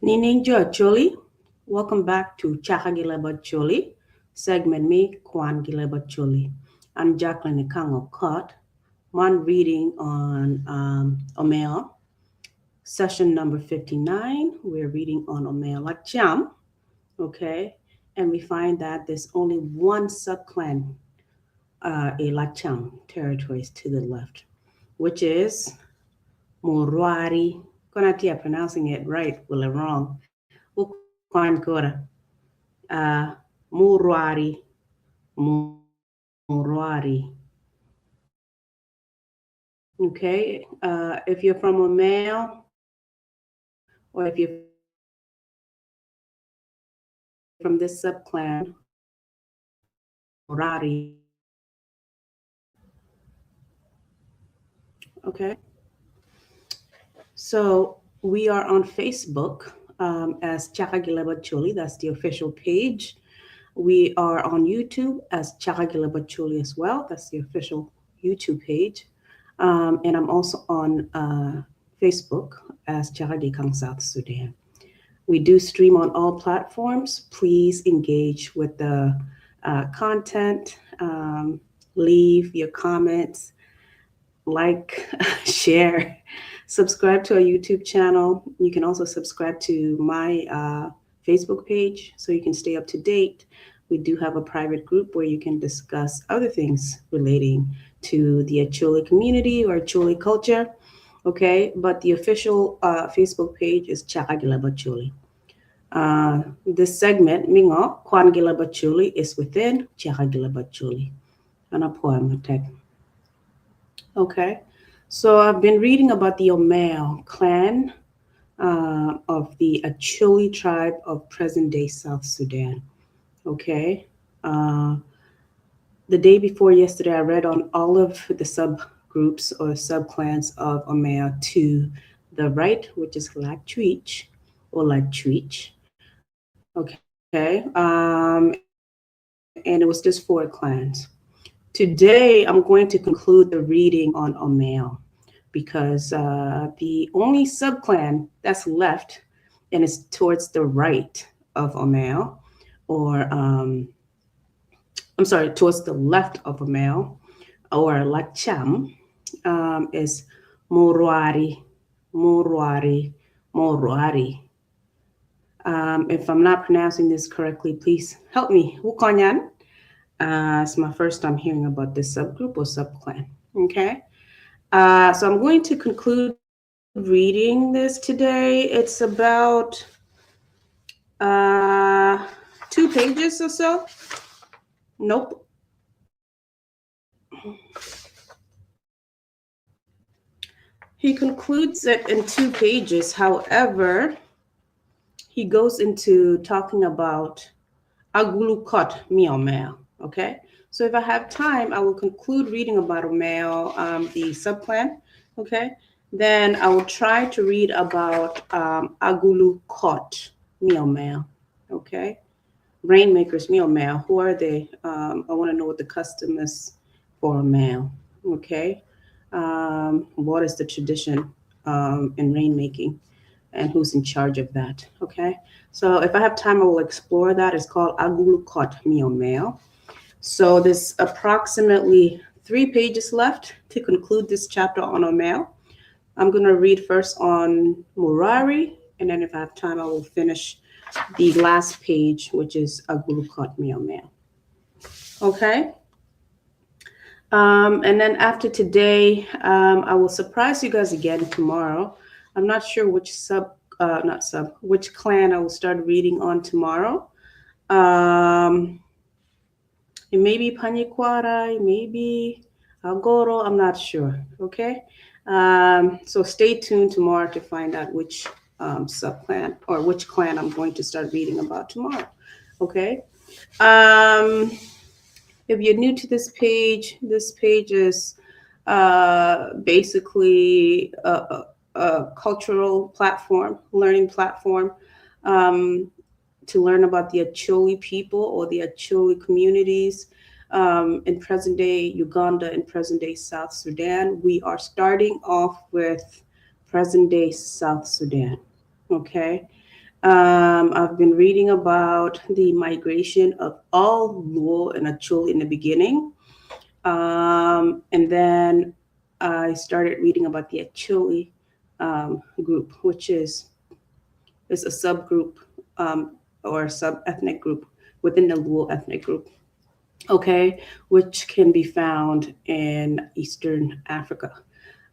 Nining Jo Acholi. Welcome back to Chaka Leb Acholi, segment me, Kwan Leb Acholi. I'm Jackline Ikang of Court. One reading on Omeo, session number 59. We're reading on Omeo Lacam, okay? And we find that there's only one subclan, a Lacam territories to the left, which is Murwari. Konatia pronouncing it right, well or wrong. Ukwan Kora. Murwari, Murwari. Okay, if you're from a male, or if you're from this subclan, Murari. Okay, so we are on Facebook as Chaka Choli. That's the official page. We are on YouTube as Chaka Choli as well. That's the official YouTube page. And I'm also on Facebook as Chaka Ikang South Sudan. We do stream on all platforms. Please engage with the content. Leave your comments, like, share, subscribe to our YouTube channel. You can also subscribe to my Facebook page so you can stay up to date. We do have a private group where you can discuss other things relating to the Acholi community or Acholi culture. Okay, but the official Facebook page is Chaka Acholi. This segment, Mingo, Kwan Acholi, is within Chaka Acholi. And a poem attack. Okay, so I've been reading about the Omeo clan of the Acholi tribe of present-day South Sudan. Okay, the day before yesterday, I read on all of the subgroups or subclans of Omeo to the right, which is Lactuich or Lactuich. Okay, and it was just 4 clans. Today, I'm going to conclude the reading on Omeo because the only subclan that's left and is towards the right of Omeo, or I'm sorry, towards the left of Omeo, or Lacam, is Murwari. If I'm not pronouncing this correctly, please help me. Wukonyan. It's my first time hearing about this subgroup or subclan. Okay, so I'm going to conclude reading this today. It's about 2 pages or so. Nope. He concludes it in 2 pages. However, he goes into talking about Agulukot Miomeo. Okay, so if I have time, I will conclude reading about Omeo, the subclan. Okay, then I will try to read about Agulukot Miomeo. Okay, rainmakers Miomeo. Who are they? I want to know what the custom is for Omeo. Okay, what is the tradition in rainmaking? And who's in charge of that? Okay, so if I have time, I will explore that. It's called Agulukot Miomeo. So there's approximately 3 pages left to conclude this chapter on Omeo. I'm going to read first on Murwari, and then if I have time, I will finish the last page, which is Agulukot Miomeo. Okay. And then after today, I will surprise you guys again tomorrow. I'm not sure which which clan I will start reading on tomorrow. It may be Panyikwara, it may be Agoro, I'm not sure. Okay. So stay tuned tomorrow to find out which subclan or which clan I'm going to start reading about tomorrow. Okay. If you're new to this page is basically a cultural platform, learning platform, to learn about the Acholi people or the Acholi communities in present-day Uganda and present-day South Sudan. We are starting off with present-day South Sudan, okay? I've been reading about the migration of all Luo and Acholi in the beginning. And then I started reading about the Acholi group, which is a subgroup or sub-ethnic group within the Luo ethnic group, okay, which can be found in Eastern Africa.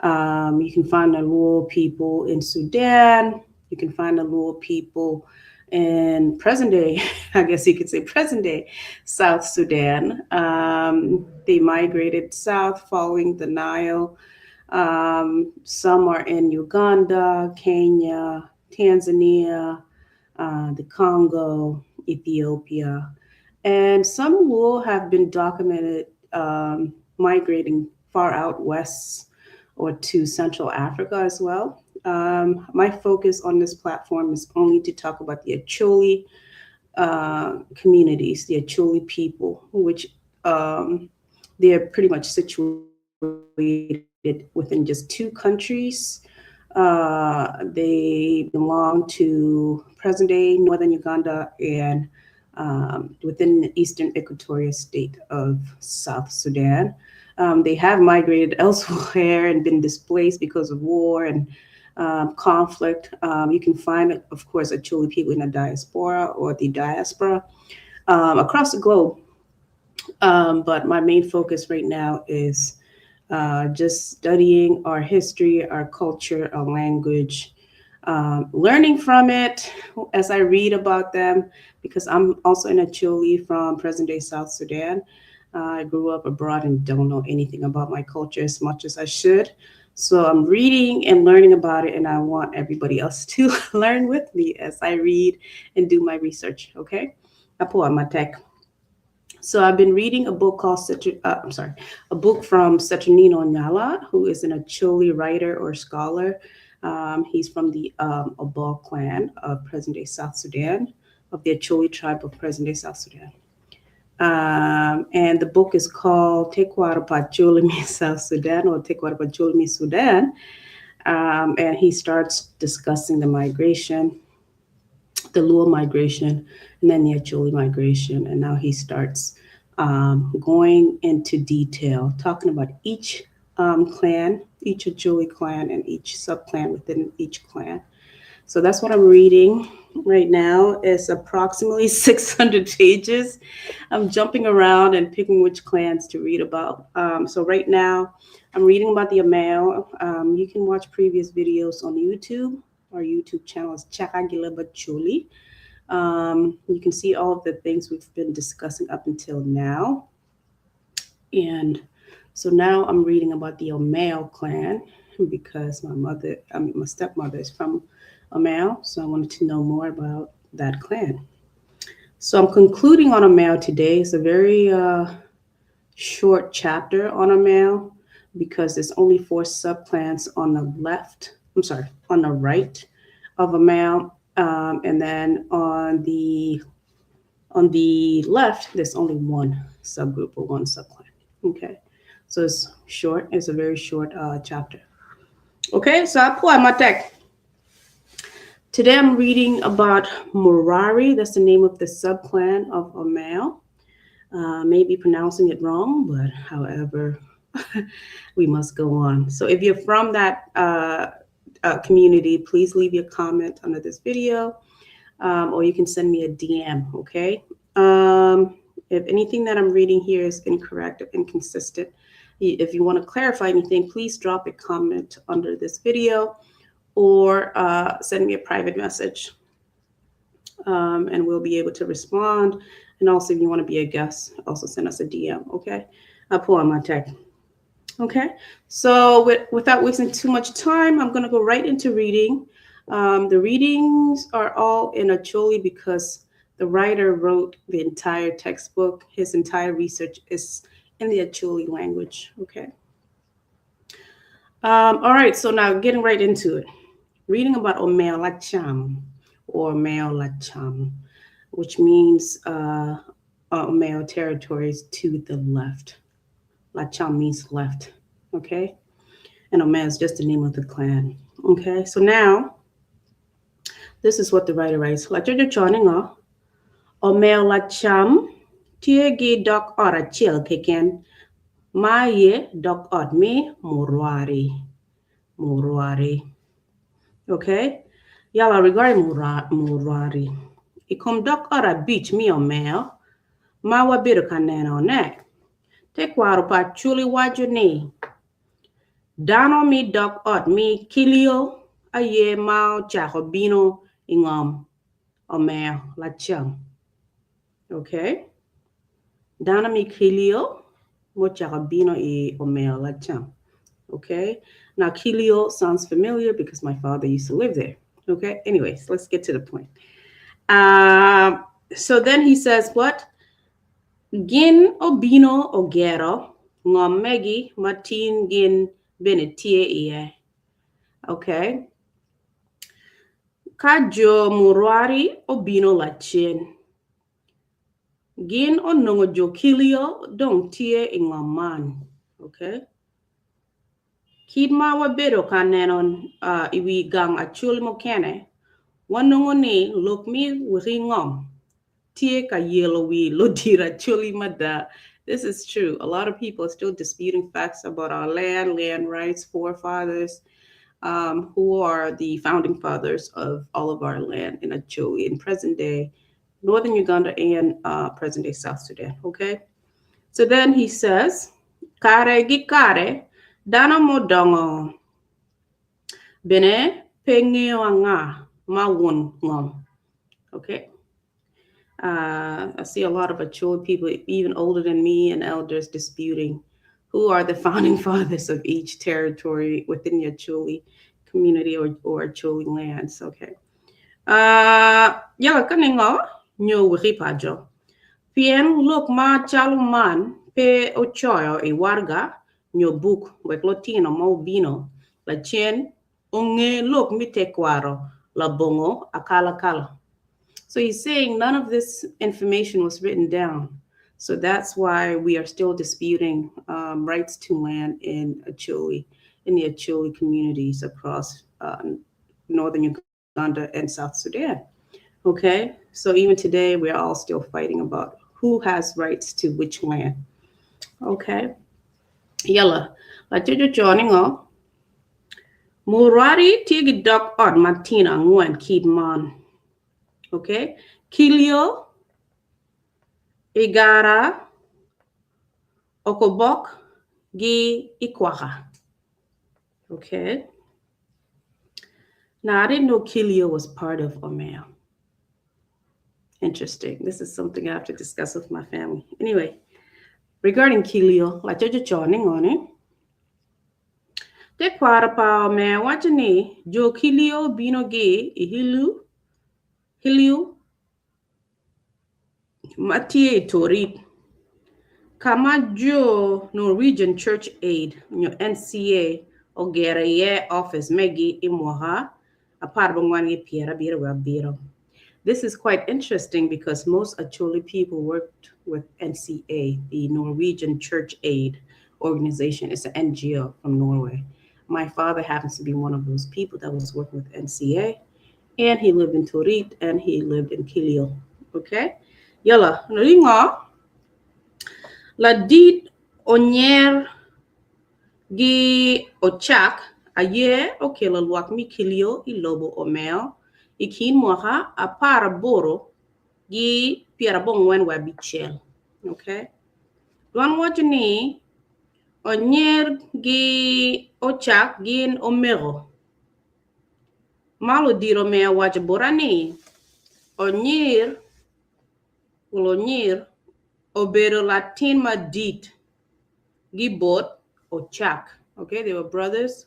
You can find the Luo people in Sudan. You can find the Luo people in present day, I guess you could say present day, South Sudan. They migrated south following the Nile. Some are in Uganda, Kenya, Tanzania, the Congo, Ethiopia, and some will have been documented migrating far out west or to Central Africa as well. My focus on this platform is only to talk about the Acholi communities, the Acholi people, which they're pretty much situated within just two countries. They belong to present day northern Uganda and within the eastern equatorial state of South Sudan. They have migrated elsewhere and been displaced because of war and conflict. You can find, of course, Acholi people in the diaspora or the diaspora across the globe. But my main focus right now is just studying our history, our culture, our language, learning from it as I read about them, because I'm also in Acholi from present day South Sudan. I grew up abroad and don't know anything about my culture as much as I should. So I'm reading and learning about it, and I want everybody else to learn with me as I read and do my research. Okay, Apo Amatek. So I've been reading a book called a book from Setronino Nyala, who is an Acholi writer or scholar. He's from the Okobok clan of present-day South Sudan, of the Acholi tribe of present-day South Sudan. And the book is called Tekwara Pacholimi South Sudan or Tekwara Pacholimi Sudan. And he starts discussing the migration, the Luo migration, and then the Acholi migration. And now he starts going into detail, talking about each clan, each Acholi clan, and each subclan within each clan. So that's what I'm reading right now. It's approximately 600 pages. I'm jumping around and picking which clans to read about. So right now, I'm reading about the Omeo. You can watch previous videos on YouTube. Our YouTube channel is Chaka Acholi. You can see all of the things we've been discussing up until now. And so now I'm reading about the Omeo clan because my stepmother is from Omeo, so I wanted to know more about that clan. So I'm concluding on Omeo today. It's a very short chapter on Omeo because there's only 4 subclans on the left. On the right of Omeo, and then on the left there's only one subgroup or one subclan. Okay, so it's short. It's a very short chapter. Okay, so I pull out my deck. Today I'm reading about Murwari. That's the name of the subclan of Omeo. Maybe pronouncing it wrong, but however, we must go on. So if you're from that community, please leave your comment under this video, or you can send me a DM, okay? If anything that I'm reading here is incorrect or inconsistent, if you want to clarify anything, please drop a comment under this video or send me a private message, and we'll be able to respond. And also, if you want to be a guest, also send us a DM, okay? I'll pull on my tech. Okay, so without wasting too much time, I'm going to go right into reading. The readings are all in Acholi because the writer wrote the entire textbook. His entire research is in the Acholi language. Okay. All right, so now getting right into it. Reading about Omeo Lacam or Omeo Lacam, which means Omeo territories to the left. Lacam means left, okay? And Omeo is just the name of the clan, okay? So now, This is what the writer writes. La Jojo Choningo, Omeo Lacam, Tiegi Doc Ora Chill Kicken, Maye Doc Ot me, Murwari. Murwari. Okay? Yala regarding Murwari. Ikom Doc Ora beach me Omeo, Mawa Biru Caneno neck. Take water pa chuli wajuni. Dano mi Doc Ot me, Kilio, a ye mao Jacobino ingom. Omeo Lacam. Okay? Dana mi Kilio, mo Jacobino e Omeo Lacam. Okay? Now, Kilio sounds familiar because my father used to live there. Okay? Anyways, let's get to the point. So then he says, what? Gin obino ogero, ngomegi matin gin benetie ie. Okay? Kajo Murwari obino lachin. Gin onongo jo Kilio dong tie ingoman. Okay? Kidma wabero kanenon iwi gang achul mokene. Wanongo ni look me wingom. Tie ka yellow we lodira chuli mada. This is true. A lot of people are still disputing facts about our land rights, forefathers, who are the founding fathers of all of our land in Acholi in present day Northern Uganda and present day South Sudan. Okay, so then he says, "Kare gikare dana modongo bene pengeanga mawun ngom." Okay. I see a lot of Acholi people, even older than me, and elders disputing who are the founding fathers of each territory within the Acholi community or Acholi lands. Okay. Yala kaningo nyo wikipajo. Pien look ma chaluman pe ochoyo e warga nyo book weklotino mo bino la chen unge look mite kwaro la bongo akala kala. So he's saying none of this information was written down. So that's why we are still disputing rights to land in Acholi, in the Acholi communities across northern Uganda and South Sudan. Okay, so even today we're all still fighting about who has rights to which land. Okay, yalla, la jojo joining Murwari tigi dok od Martina ngwen kidman. Okay, Kilio, Igara, Okobok, gi Ikwaka. Okay. Now I didn't know Kilio was part of Omeo. Interesting. This is something I have to discuss with my family. Anyway, regarding Kilio, la jojo joining on it. Te kwara pa Omeo wajani jo Kilio bino gi Hiliu Matie Torit. Kamajo Norwegian Church Aid, your NCA, Ogera ye office Megi Imwaha, a part of Mwani Piera Biro. This is quite interesting because most Acholi people worked with NCA, the Norwegian Church Aid organization. It's an NGO from Norway. My father happens to be one of those people that was working with NCA, and he lived in Torit and he lived in Kilio. Okay? Yalla, Ringa. La dit onyer gi ochak aye okela luak mi Kilio I lobo Omeo ikin moha a para boro gi pierabong wen wabichel. Okay? Duan wajini onyer gi ochak gin Omeo. Malo diro mea wajaborani onyer Obero Latin Madit, Gibot, or Chak. Okay, they were brothers.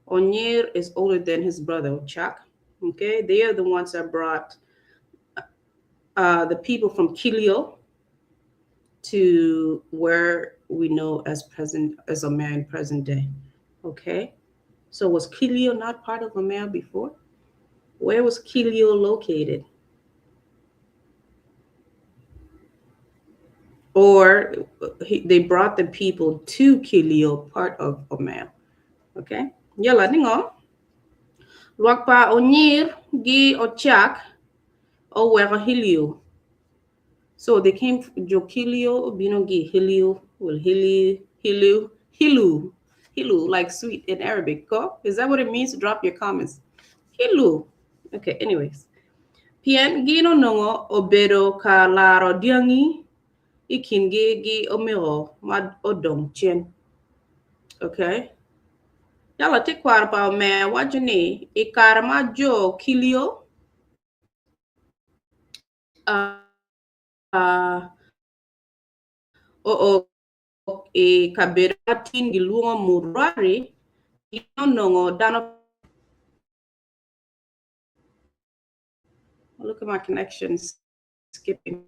Onyer is older than his brother, Chak. Okay, they are the ones that brought the people from Kilio to where we know as Omeo in present day. Okay, so was Kilio not part of Omeo before? Where was Kilio located? Or they brought the people to Kilio, part of Omeo. Okay? Yalla ningo. Luakpa Onyir gi Ochak o wera Hilio. So they came Jo Kilio Binogi Hilio will Hilu like sweet in Arabic. Go? Is that what it means? Drop your comments. Hilu. Okay, anyways. Pien gino nongo obedo ka laro diangi ikingi gi omiro mad odong chen. Okay. Yala te kwar pa me wajini ikarama Jo Kilio e kaberatin gilungo Murwari nongo dano. Look at my connections skipping.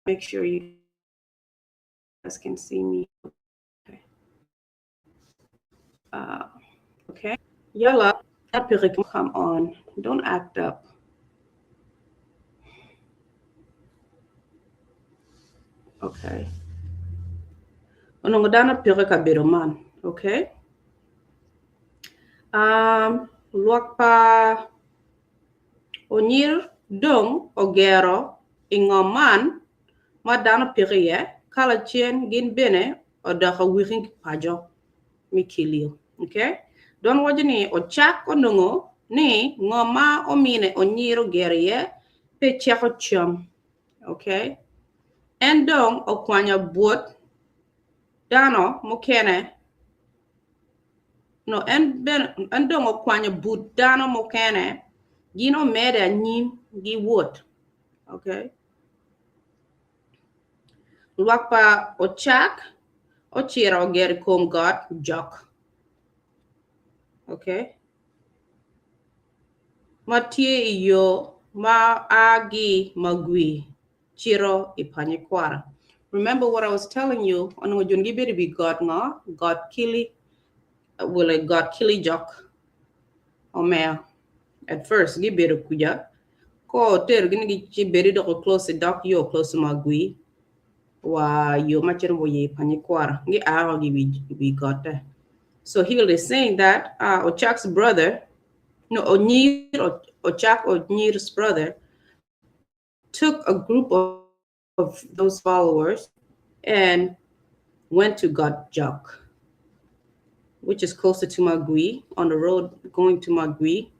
Make sure you guys can see me. Okay. Okay. Yalla, come on. Don't act up. Okay. Onongodana pirika biroman. Okay. Luakpa Onyir dong ogero ingoman madana piriye kala chien gin bene odaka wiring pajo mi Kilio. Okay. Don wajini ochak onongo ni ngoma omine onyiro geriye pe chako chum. Okay. Endong okwanya buot dano mokene. No, endong okwanya buot dano mokene. Gino mede nyim gi wood. Okay. Luakpa ochak ochira ogeri kom got jok. Okay. Matie iyo ma agi magui chiro ipanyekwara. Remember what I was telling you? Ono jungi beri bi got nga got kili will got kili jok Omeo. At first gi beri kuja ko ter gini gi beri do close dock yo close magui wa yo machiro boye panyekwara gi aro gi bi got there. So he is saying that Ochak's brother, no, Ochak Onyir's brother, took a group of those followers and went to Godjok, which is closer to Magui, on the road going to Magui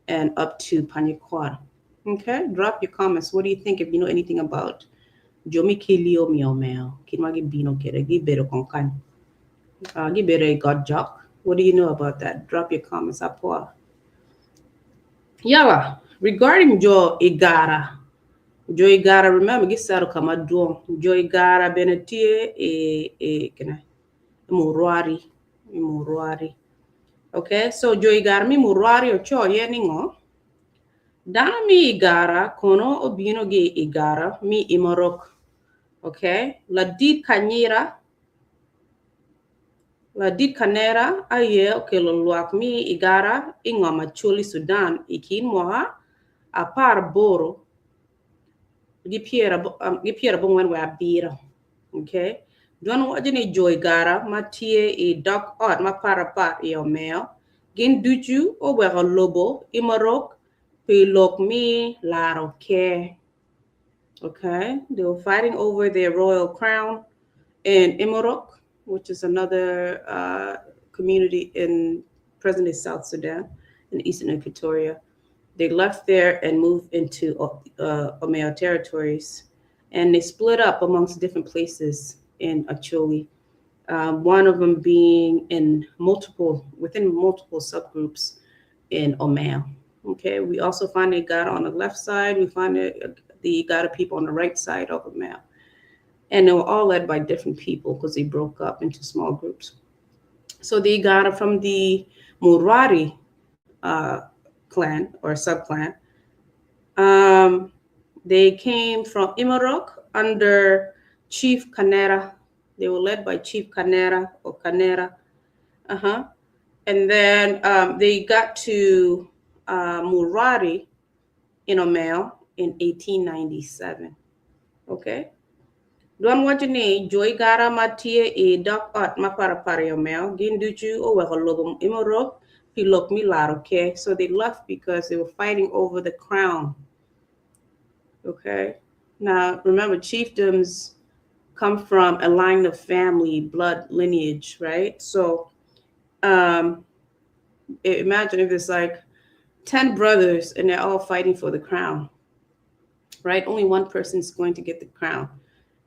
and up to Panyakwara. Okay, drop your comments. What do you think if you know anything about Jomi Kilio Miomeo? Kinmagi Bino Keregi Bero Konkan. Gibere Godjok. What do you know about that? Drop your comments. Apua. Yala, regarding Jo Igara. Jo Igara, remember, Gisaro Kamaduon. Jo Igara Benetie Murwari. Okay, so Jo Igara mi Murwari ocho yeningo. Dana mi Igara, kono obino gi Igara, mi imorok. Okay, la dit kanyira. La dit kanera aye okelo luak mi Igara ingoma chuli Sudan ikin moha apar boro gipiera bongwen wa bira. Okay, don wajini Jo Igara matie e dok ot ma parapat e Omeo gin duju o wega lobo imarok pe lok mi laro ke. Okay, they were fighting over their royal crown in Imorok, which is another community in present-day South Sudan in eastern Equatoria. They left there and moved into Omeo territories, and they split up amongst different places in Acholi. One of them being within multiple subgroups in Omeo. Okay, we also find the Igara on the left side. We find the Igara people on the right side of Omeo. And they were all led by different people because they broke up into small groups. So the Igara from the Murwari clan or subclan, they came from Imarok under Chief Kanera. They were led by Chief Kanera or Kanera. And then they got to Murwari in Omeo in 1897. Okay. Don wajini Jo Igara matie e dok ot mapara Omeo ginduchu o weko lobum imorok pilok milaro okay. So they left because they were fighting over the crown. Okay. Now remember, chiefdoms come from a line of family, blood lineage, right? So imagine if it's like 10 brothers and they're all fighting for the crown, right? Only one person is going to get the crown.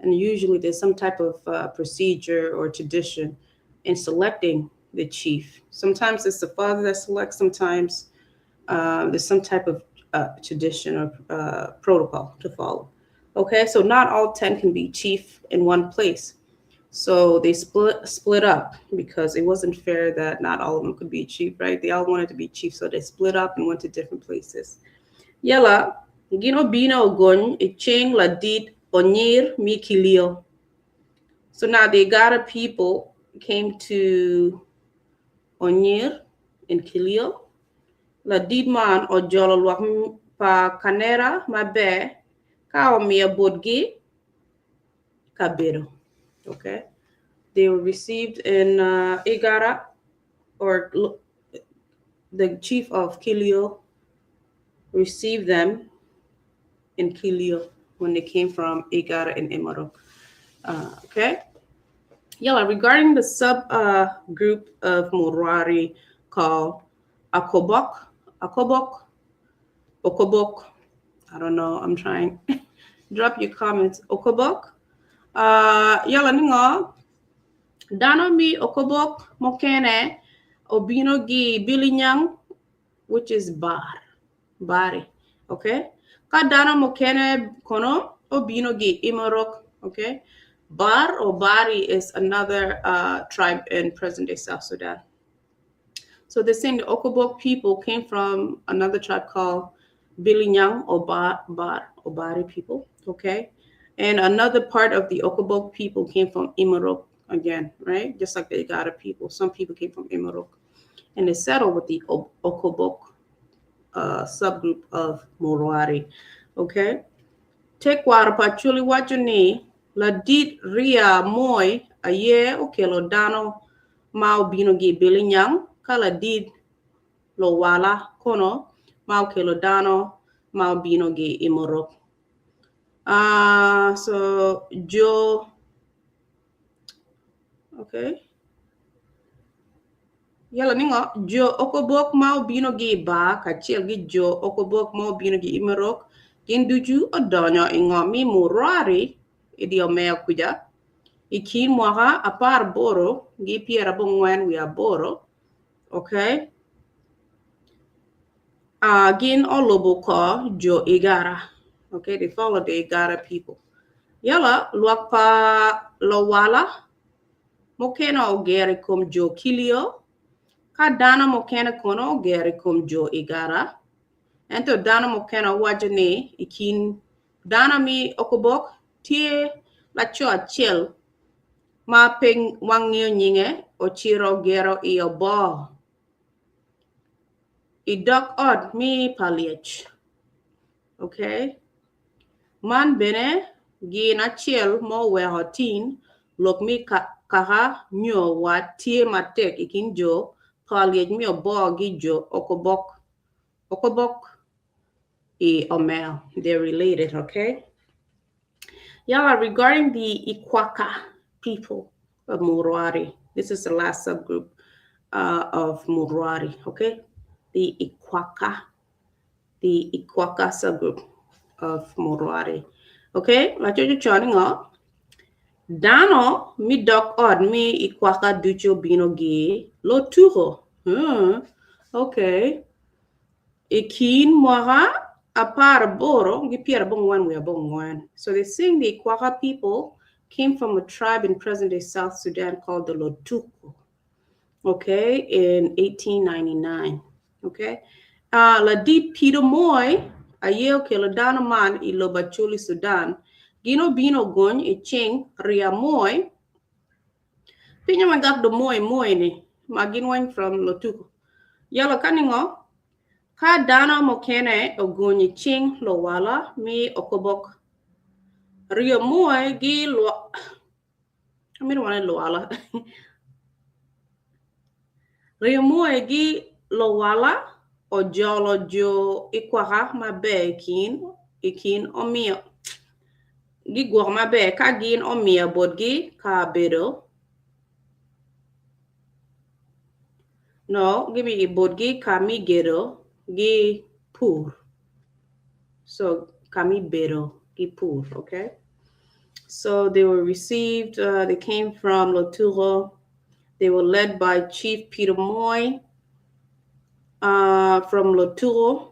And usually there's some type of procedure or tradition in selecting the chief. Sometimes it's the father that selects, sometimes there's some type of tradition or protocol to follow. Okay, so not all 10 can be chief in one place. So they split up because it wasn't fair that not all of them could be chief, right? They all wanted to be chief, so they split up and went to different places. Yala, gino bina ogon, ching la dit onir mi Kilio. So now the Igara people came to Onir in Kilio. La dit man o jolo luak pa kanera mabe ka omia bodgi kabiro. Okay. They were received in Igara, or the chief of Kilio received them in Kilio when they came from Igara and Imaro. Okay. Yala, regarding the sub group of Murwari called Okobok, Okobok, I don't know, I'm trying. Drop your comments. Okobok. Yala ningo, Dano mi Okobok mokene obino gi bilinyang, which is bari, okay? Ka dano mokene kono obino gi imorok, okay? Bar or Bari is another tribe in present-day South Sudan. So they're saying the Okobok people came from another tribe called Bilinyang or Bar or Bari people, okay? And another part of the Okobok people came from Imorok again, right? Just like the Igara people. Some people came from Imorok. And they settled with the Okobok subgroup of Murwari, okay? Take water, Acholi, what you need. La dit ria moy a ye o kelo dano mau bino gi bilinyang kala dit lo wala kono mau kelo dano mau bino gi imorok. So Jo, okay. Yala ningo Jo Okobok mau bino gi ba kachel gi Jo Okobok mau bino gi imorok ginduju odonyo ingomi Murwari idi Omeo kuja. Ikin mwaha apar boro, gi piera bongwen we are boro, okay? Gin olobo ko Jo Igara, okay? They follow the Igara people. Yala, luakpa lowala, mokena ogere kum Jo Kilio, ka dana mokena kono ogere kum Jo Igara, ento dana mokena wajane, ikin dana mi Okobok, tie la cho achel, ma ping wangyo nyinge o chiro gero iyo bo. I dok od mi paliech. Okay? Man bene gi na chiel mo we hotin lok mi kaha nyo wa tie matek ikin Jo paliech mi o bo gi Jo Okobok. Okobok I Omeo. They're related, okay? Yeah, regarding the Ikwaka people of Murwari. This is the last subgroup of Murwari, okay? The Ikwaka subgroup of Murwari. Okay, let's just joining up. Dano mi dok od mi Ikwaka ducho bino gi lo tuho. Okay. Ikin moha apar boro gi pier bongwan we bongwan. So they sing the Ikwaka people came from a tribe in present-day South Sudan called the Lotuko, okay, in 1899, okay? La dit Peter Moy, a yeo ke la dana man I Leb Acholi Sudan, gino bino gon I ching ria moy, pinya magak do moy ni, magin wang from Lotuko. Yala kaningo, ka dana mokene o gon I ching lo wala mi Okobok. Rio Moy gi lo. I mean, one Loala. Rio Moy gi Lowala o Jolo Jo Ikwaka mabe ikin Omeo. Gi gwag mabe ka gin Omeo bodgi ka bedo. No, give me bodgi kami gero gi pur. So kami bedo gi pur, okay? So they were received, they came from Loturo. They were led by Chief Peter Moy from Loturo.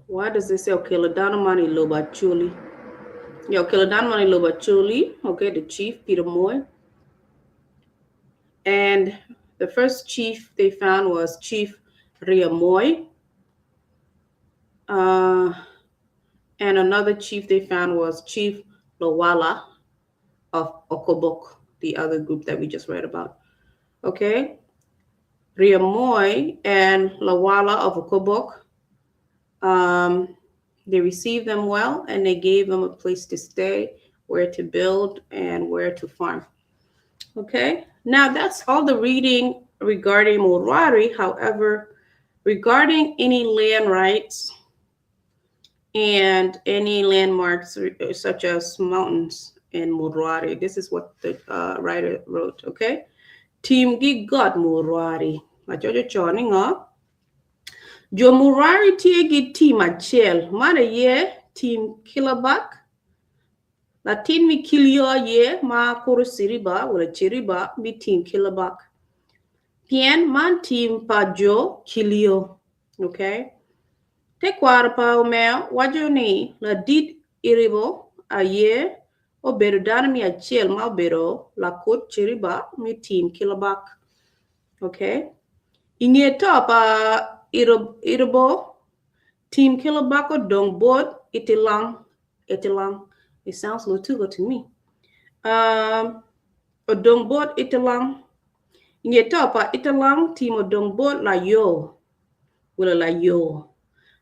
Why does this say, okay, Ladanamani Leb Acholi? Yeah, okay, Ladanamani Leb Acholi, okay, the chief, Peter Moy. And the first chief they found was Chief Ria Moy. And another chief they found was Chief Lowala of Okobok, the other group that we just read about. Okay, Ria Moy and Lowala of Okobok, they received them well and they gave them a place to stay, where to build, and where to farm. Okay, now that's all the reading regarding Murwari. However, regarding any land rights and any landmarks such as mountains in Murwari, this is what the writer wrote. Okay, Team Gi God Murwari. Majojo Choni nga. Jo Murwari tiegi team achel. Mana ye team Kilabak. Latin mi Kilio ye ma kuru siriba wala chiriba mi team Kilabak. Pien man team pa Jo Kilio. Okay. Te kwara pa Omeo wajo ni la did iribo a ye o beru dana mi achel ma beru la kot chiriba mi team Kilabak. Okay. Inge pa iribo team Kilabak o dong board itilang. It sounds Lotugo to me. O dong board itilang. Inge pa itilang team o dong board la yo. Wala la yo.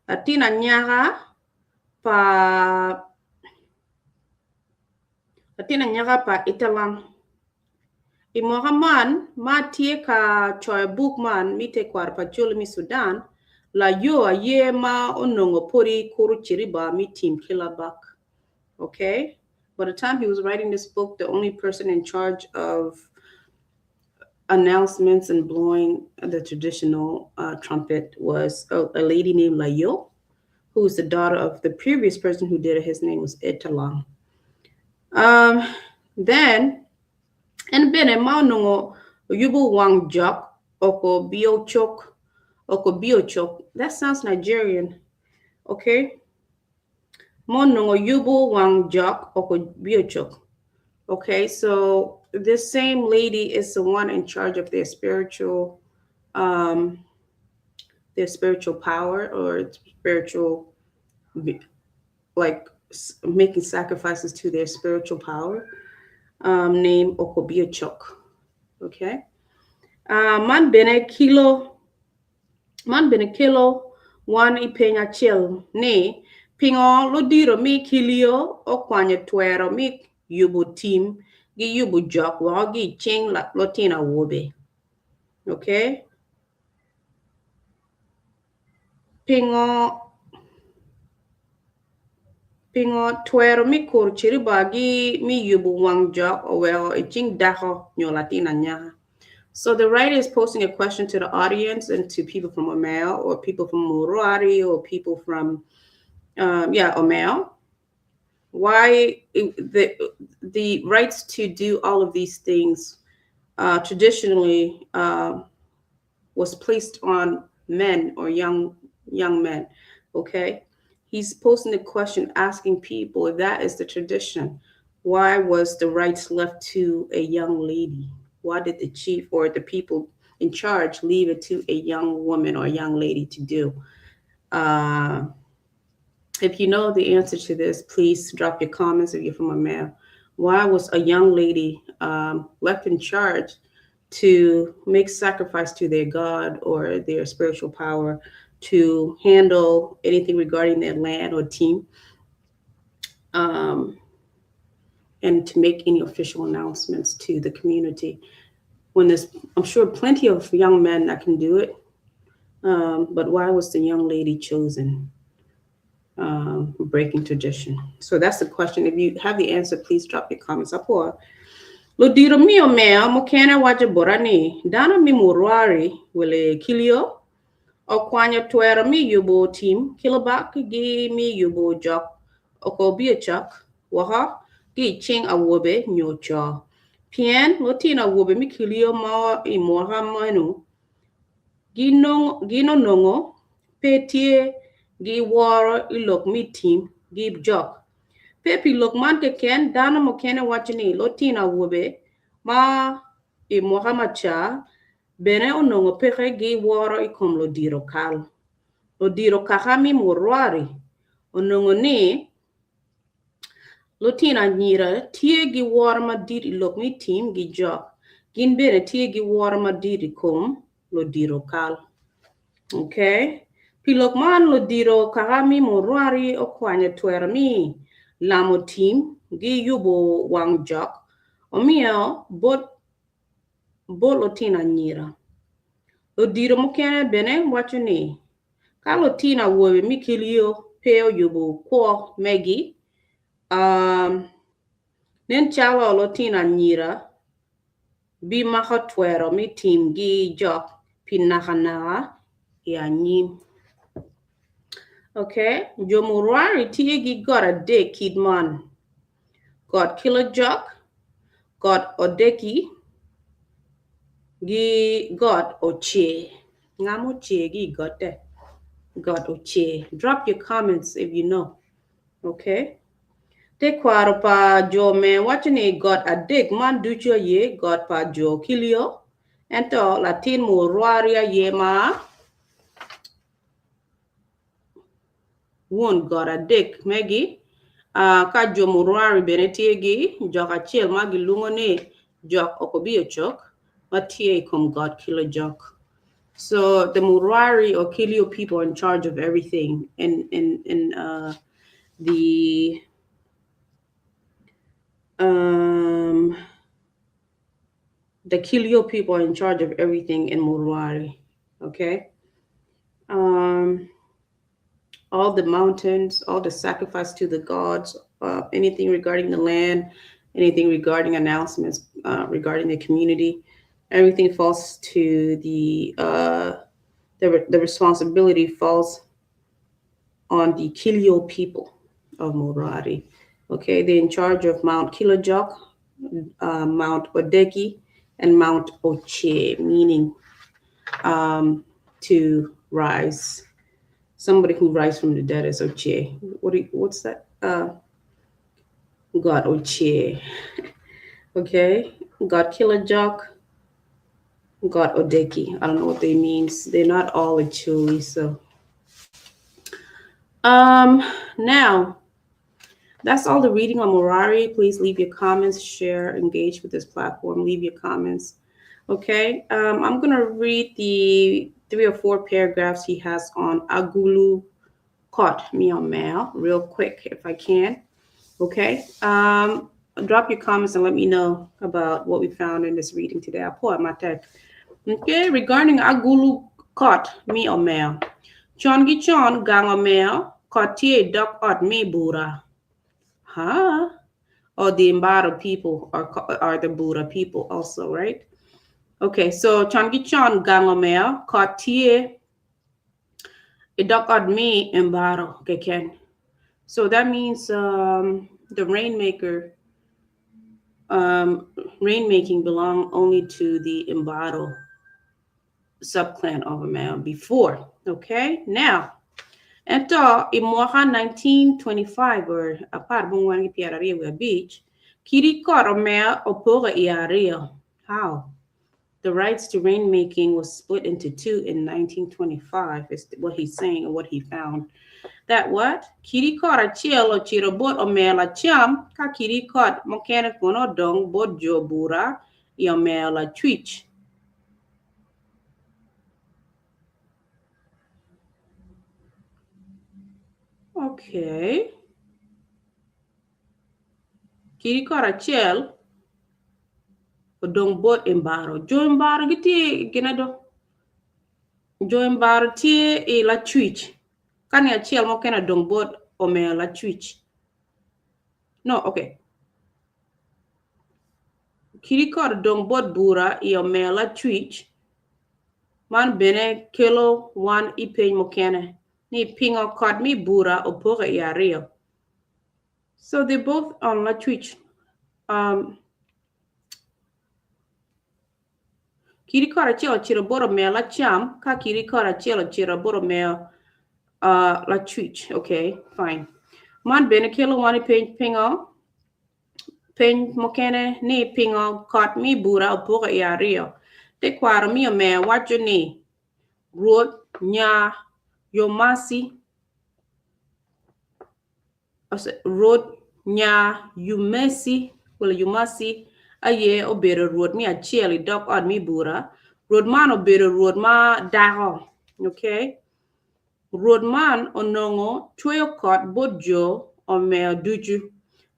Latina nyaga pa itilang. Imohaman ma tie ka choy bookman mite kwar pa mi Sudan la yo a ye ma onongo pori kuru chiriba mi team Kilabak. Okay, by the time he was writing this book, the only person in charge of announcements and blowing the traditional trumpet was a lady named Layo, who was the daughter of the previous person who did it. His name was Etalang. Then, and bene maunongo yubu wang jok oko biochok. That sounds Nigerian. Okay. Monongo yubu wang jok oko biochok. Okay, so this same lady is the one in charge of their spiritual power, or spiritual, like making sacrifices to their spiritual power, named Okobiochok. Okay, man bene kilo one ipenya chil ne pingo lodiro mi Kilio o kwanya tuero mi yubu team gi yubu jok wa gi ching la lotina wobe. Okay, pingo tuero mi kur chiriba gi mi yubu wang jok o well e ching daho nyo latina nya. So the writer is posing a question to the audience and to people from Omeo, or people from Murwari, or people from Omeo. Why the rights to do all of these things traditionally was placed on men or young men. Okay, he's posing the question, asking people if that is the tradition. Why was the rights left to a young lady? Why did the chief or the people in charge leave it to a young woman or a young lady to do? If you know the answer to this, please drop your comments if you're from Omeo. Why was a young lady left in charge to make sacrifice to their God or their spiritual power to handle anything regarding their land or team, um, and to make any official announcements to the community. When there's, I'm sure, plenty of young men that can do it, but why was the young lady chosen? Breaking tradition. So that's the question. If you have the answer, please drop your comments up. Or lo diro mi Omeo mo kena waje borani dana mi Murwari wile Kilio o kwanya twera mi yubo team kilobak gi mi yubo jok Okobok waha gi ching awobe nyocha pien lo tina awobe mi Kilio ma imoha manu gino nongo petie gi woro ilok mi team gi jok pepi lok man ke ken dana mo kene wachini lo tina awobe ma i Muhammad cha bene onongo peke gi woro I kom lo diro kal. Lo diro kahami Murwari onongo ni lo tina nyira tie gi woro ma diri lok mi team gi jok. Gin bene tie gi woro ma diri kom lo diro kal. Okay? Pilok man lo diro kahami Murwari o kwanya twera mi lamo team gi yubo wang jok. Omeo bot lo tina nyira. Lo diro mokene bene wachuni. Ka lo tina wobe mi Kilio peo yubo kwa megi. Nen chalo lo tina nyira. Bi maha twero mi team gi jok pinahanaha ya nyim. Okay. Jo Murwari tiye gi got a de kidman. Got kilo jok. Got odeki. Gi got oche. Ngamo che gi got de. Got oche. Drop your comments if you know. Okay. Te kwaro pa jo me wachini got a dig man ducho ye got pa jo Kilio. Ento Latin Murwari ye ma. One got a dig megi. Ka jo Murwari benetiegi. Joka chill magi lungone. Jok Okobok. Matie kom got kilo jok. So the Murwari or Kilio people are in charge of everything in the Kilio people are in charge of everything in Murwari. Okay. All the mountains, all the sacrifice to the gods, anything regarding the land, anything regarding announcements regarding the community, everything falls to the responsibility falls on the Kilio people of Murwari. Okay, they're in charge of Mount Kilojok, Mount Odeki, and Mount Oche, meaning to rise. Somebody who rises from the dead is Oche. What's that? God Oche. Okay, God Kilojok, God Odeki. I don't know what they means. They're not all Acholi, so. Now, that's all the reading on Murwari. Please leave your comments, share, engage with this platform. Leave your comments. Okay, I'm gonna read the 3 or 4 paragraphs he has on Agulu Kot me on mail real quick if I can. Okay, drop your comments and let me know about what we found in this reading today. I'll pull out my text. Okay, regarding Agulu Kot me on mail. Chongi chon gang Omeo kotie dok ot me bura. Huh? Or the Mbara people are the Buddha people also, right? Okay, so Chongi chon gang Omeo kotie dok ot me Mbaro keken. So that means the rainmaker, rainmaking belong only to the Mbaro subclan of Omeo before. Okay, now, ento imoha 1925 or apart bungwangi piararia beach, kiri koromea opoga iaria. How? The rights to rainmaking was split into 2 in 1925 is what he's saying and what he found. That what? Kiri kora chielo chirobot omela cham ka kiri kot mokene kono dong bot jo bura yomela twitch. Okay. Kiri kora chel odong bot embaro. Jo embaro giti ginado. Jo embaro tie e la twitch. Kani achiel mo kena dong bot Omeo la twitch. No, okay. Kiri kora dong bot bura e Omeo la twitch. Man bene kelo wan ipeny mo kene. Ni pingo kod mi bura opoga e ario. So they both on la twitch. Kiri kora chelo chiro boro meo la cham, ka kiri kora chelo chiro boro meo la twitch. Okay, fine. Man bene kelo wani pingo pen mokene ni pingo kot mi bura opoga e ario. Te kwaro mi Omeo wacho ni ruot nya yomasi ruot nya yumesi wala yumasi aye obero ruot mi achiel dok od mi bura. Ruot man obero ruot ma daho. Okay? Ruot man onongo chweyo kot bojo Omeo duju.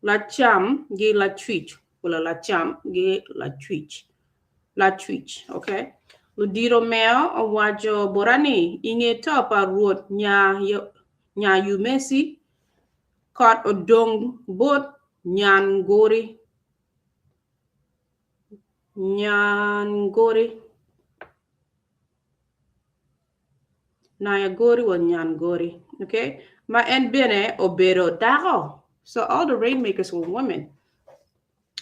Lacam gi la twitch. Wala lacham gi la twitch. La twitch. Okay? Ludiro Omeo owajo borani inge topa ruot nya yumesi kot odong bot nyan gori naya gori or nyan gori. Okay, ma en bene obero dago. So all the rainmakers were women.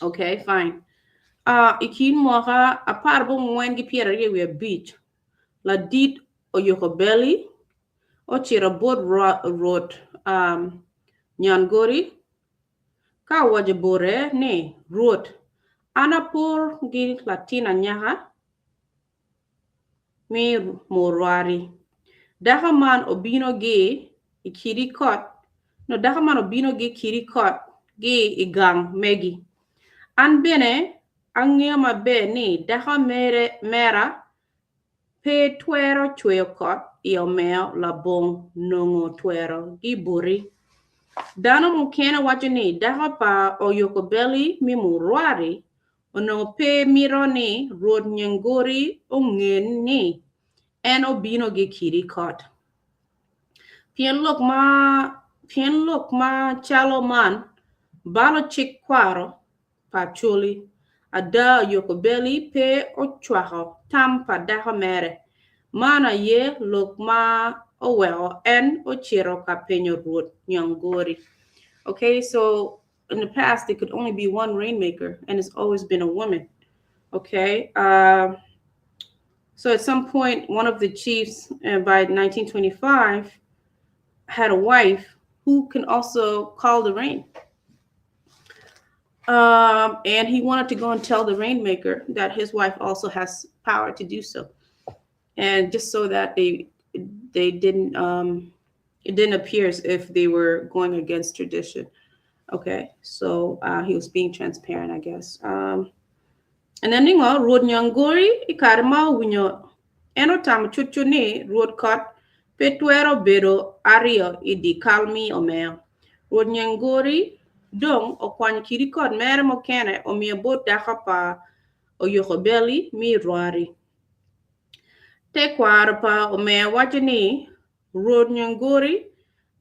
Okay, fine. Ikin moha aparbo mwengi piera we beach la dit o yoko belly o chira bot rot nyan gori ka waje bore ne rot anapur gi latina nyaha mi Murwari. Dahaman obino ge ikiri kot. No dahaman obino ge kiri kot ge igang megi. An bene angema be ni daha mera pe tuero chweo kot i Omeo la bong nongo tuero gi buri. Dano mukena wacho ni daha pa o yoko belly mi Murwari ono pe miro ni ruot nyangori ongen ni en obino gi kiri kot. Pien lok ma chalo man balo chik kwaro pa chuli ada yoko belly pe ochwaho tam pa daho mere. Mana ye lok ma oweo en ochiro ka penyo ruot nyangori. Okay, so in the past, there could only be one rainmaker, and it's always been a woman. Okay, so at some point, one of the chiefs by 1925 had a wife who can also call the rain. And he wanted to go and tell the rainmaker that his wife also has power to do so. And just so that they didn't, it didn't appear as if they were going against tradition. Okay, so he was being transparent, I guess. And then road nyangori ikarma winyo eno tam chuchuni road cut petuero bero ario idi kalmi Omeo. Road nyangori dong okwan kirikod mere mokene omio bot dakapa oyokobeli mi Murwari. Te kwara pa Omeo wajani road nyangori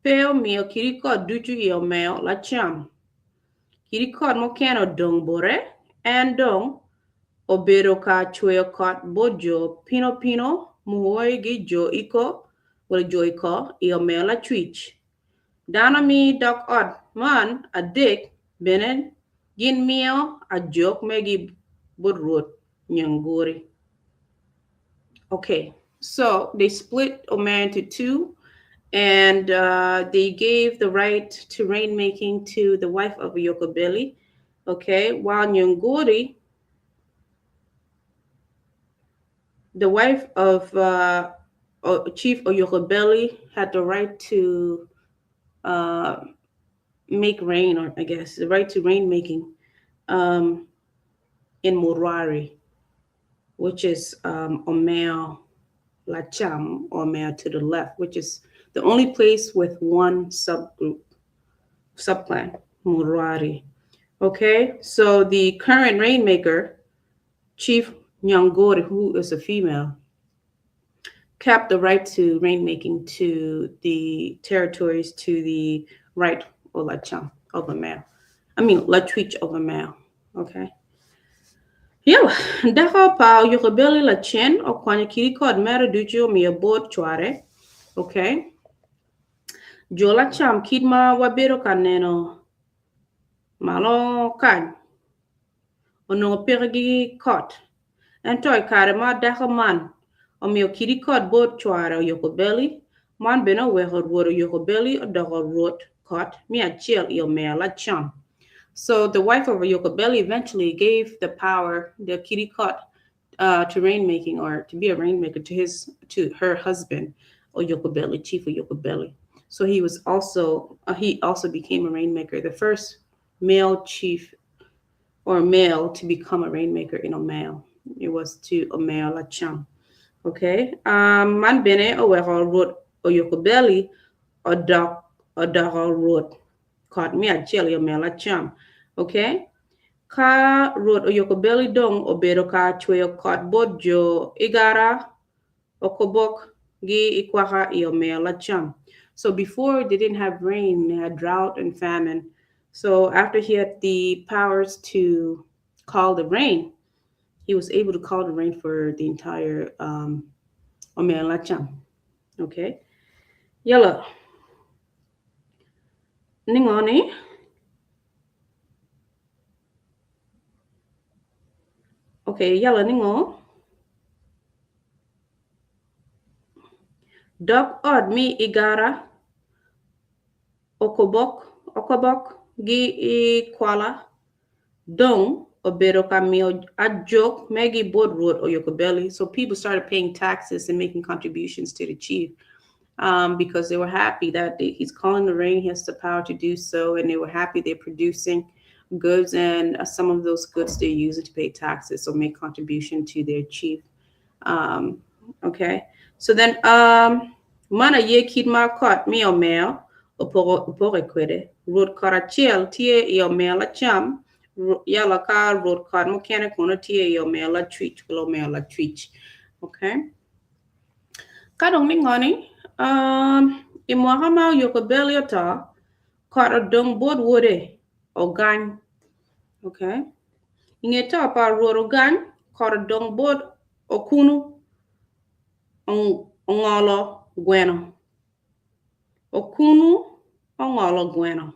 peo mio kirikod duchu i Omeo Lacam. Kirikod mokeno dong bore and dong obero ka chweyo kot bojo pino muhoy gi jo iko wala jo iko i Omeo la twitch. Dana mi dok od man a dick benen gin mio a joke megi budrut nyangori. Okay, so they split Omeo into two, and they gave the right to rainmaking to the wife of Yokobeli. Okay, while Nyangori, the wife of Chief Oyokobeli, had the right to make rain, or I guess the right to rainmaking in Murwari, which is Omeo Lacam, Omeo to the left, which is the only place with one subclan, Murwari. Okay, so the current rainmaker, Chief Nyangori, who is a female, kept the right to rainmaking to the territories to the right or Lacam of a male. I mean, Latwich of a male. Okay. Yala, daka pa yokobeli la chen o kwanya kiri kod mera dujo mi abot chware. Okay. Jola cham kidma wabero kaneno malo kan ono pergi kot. Entoy kare ma daka man o mi kiri kod bot chware yokobeli man beno weho woro yokobeli o doko rot kot mi achiel yo me la cham. So the wife of Yokobeli eventually gave the power, the kirikot, to rainmaking or to be a rainmaker to her husband, or Yokobeli, chief of Yokobeli. So he also became a rainmaker, the first male chief or male to become a rainmaker in Omeo. It was to Omeo Lacam. Okay. Man bene owero wrote Oyokobeli or dog wrote caught me at Chile Omeo Lacam. Okay. Ka road Oyokobeli dong obedo ka chweyo kot bojo Igara, Okobok, gi Ikwaka Omeo Lacam. So before they didn't have rain, they had drought and famine. So after he had the powers to call the rain, he was able to call the rain for the entire Omeo Lacam. Okay. Yellow. Ningoni. Okay, yellow ningo. Dog odd me Igara, Okobok, gi Ikwala, Dong, Obedo Kamio, Ajok, Maggie Board Road, Oyokobeli. So people started paying taxes and making contributions to the chief because they were happy that he's calling the rain, he has the power to do so, and they were happy they're producing goods, and some of those goods they're using to pay taxes or make contribution to their chief. Okay, so then mana ye kidma kot mi Omeo opore kwede road karachiel tie yo mela cham yala ka road card mechanic ona tie yo mela twitch below mela twitch. Okay, kadong ni ngani imwahama Yokobeli ata kara dong board wode ogan. Okay, ingeta pa road ogan kara dong board okunu ongolo gweno. Okunu ongolo gweno.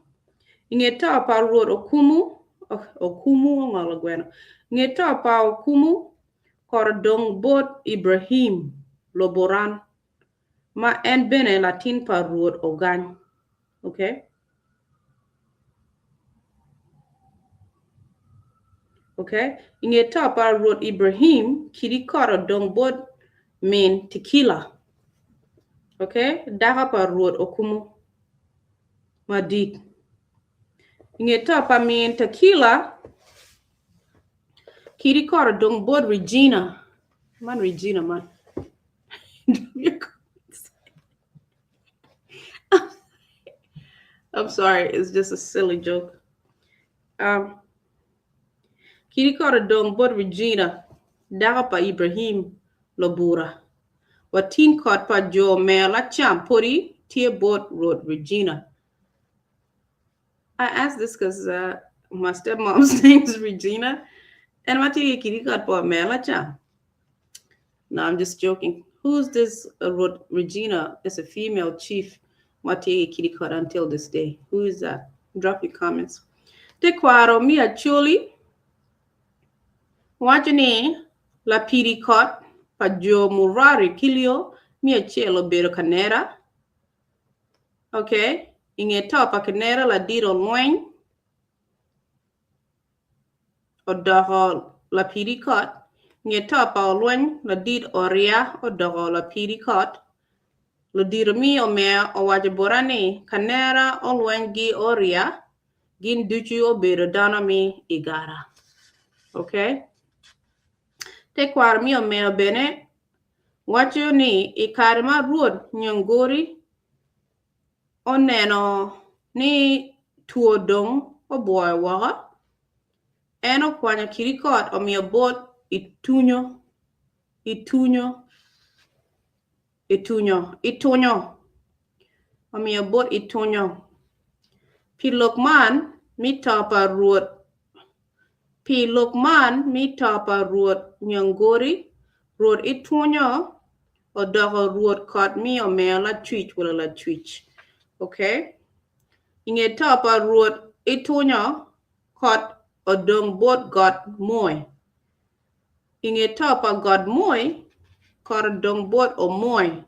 Ingeta pa road okumu ongolo gweno. Ingeta pa okumu kordong bot Ibrahim Loboran ma en bene Latin pa road ogan. Okay. Okay. Ingeta pa road Ibrahim kiri kordong bot mean tequila. Okay, daka pa road okumu madik. Ingeta pa mean tequila kiri kora dong board Regina. Man Regina man. I'm sorry, it's just a silly joke. Kiri kora dong board Regina. Daka pa Ibrahim Lobura. Watin kot pa Jo Mela Champuri Tia Boat Road Regina. I asked this because my stepmom's name is Regina. And my tia kiri kot pa Mela Cham. No, I'm just joking. Who's this Road Regina? It's a female chief. My tia kiri kot until this day. Who is that? Drop your comments. Te kwaro mi Acholi. Wajane la piri kot. Pa Jo Murwari Kilio, mia cielo bero canera. Okay, inge topa canera la diro loin. O doho la piri cot. Inge topa o loin la did oria o doho la piri cot. Lo diro mi o mea o wajaborane canera o loin gi oria. Gin duchu o bero dana mi Igara. Okay. Te kwar mi o mea bene. Wacho ni ikarma ruod nyongori oneno ni tuodong o boy waka eno kwanya kirikot omio bot itunyo omio bot itunyo pilokman mitapa ruot nyangori ruot itunyo odogo ruot kot mi omeo la twitch wala la twitch. Okay? Inge tapa ruot itunyo kot odong bot got moy. Inge tapa got moy kot odong bot o moy.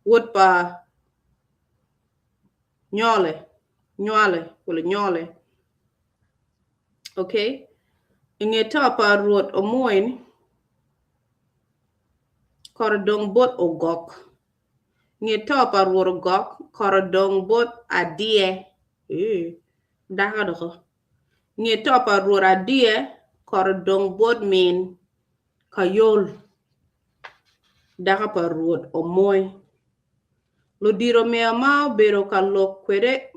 Wood pa nyole. Okay? Inge tapa ruot o moy korodong bot o gok. Nge tapa ruot o gok korodong bot adie. Daka doko. Nge tapa ruot adie korodong bot min kayol. Daka pa ruot o moy. Lodiro mea ma bero ka lok kwege.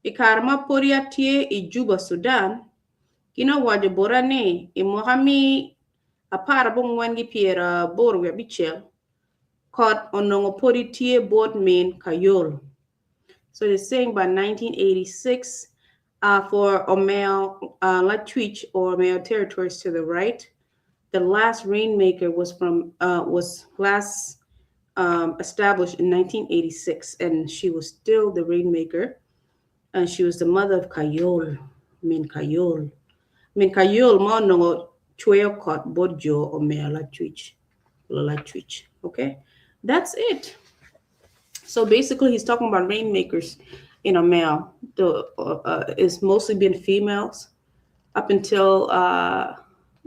Ikarma poria tie I Juba, Sudan. Kina waje borane I mohami apara bong wangi piera borwe bichel. Kot onongo pori tie bot min kayol. So they're saying by 1986 for Omeo, Latwich or Omeo territories to the right, the last rainmaker was last established in 1986, and she was still the rainmaker, and she was the mother of Kayol, Min Kayol mo nongo chweo kot bodjo Omeo Latwich. Okay, that's it. So basically, he's talking about rainmakers in Omeo. It's mostly been females up until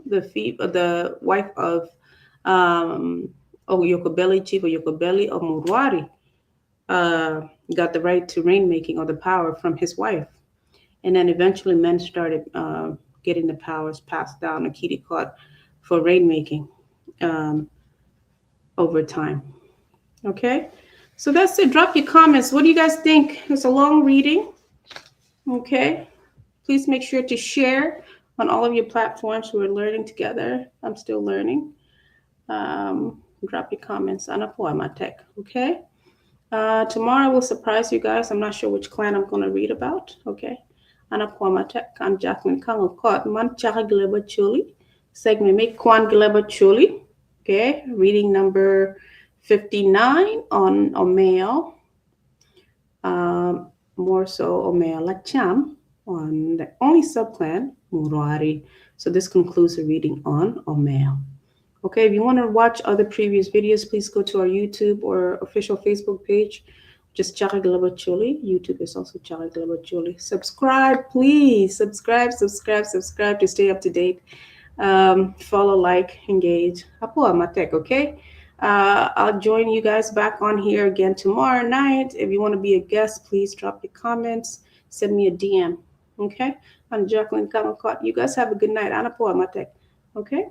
the wife of Yokobeli, Chief of Yokobeli or Murwari, got the right to rainmaking or the power from his wife. And then eventually men started getting the powers passed down to Kirikot for rainmaking over time. Okay? So that's it. Drop your comments. What do you guys think? It's a long reading. Okay. Please make sure to share on all of your platforms. We're learning together. I'm still learning. Drop your comments. Okay. Tomorrow we'll surprise you guys. I'm not sure which clan I'm going to read about. Okay. I'm Jackline Ikang. Man Chaka Acholi. Segment make Kwan Acholi. Okay. Reading number 59 on Omeo. More so Omeo Lacam on the only subclan, Murwari. So this concludes the reading on Omeo. Okay, if you want to watch other previous videos, please go to our YouTube or official Facebook page, just Chaka Acholi. YouTube is also Chaka Acholi. Subscribe, please. Subscribe to stay up to date. Follow, like, engage. Okay? I'll join you guys back on here again tomorrow night. If you want to be a guest, please drop your comments. Send me a DM. Okay? I'm Jackline Ikang. You guys have a good night. Okay?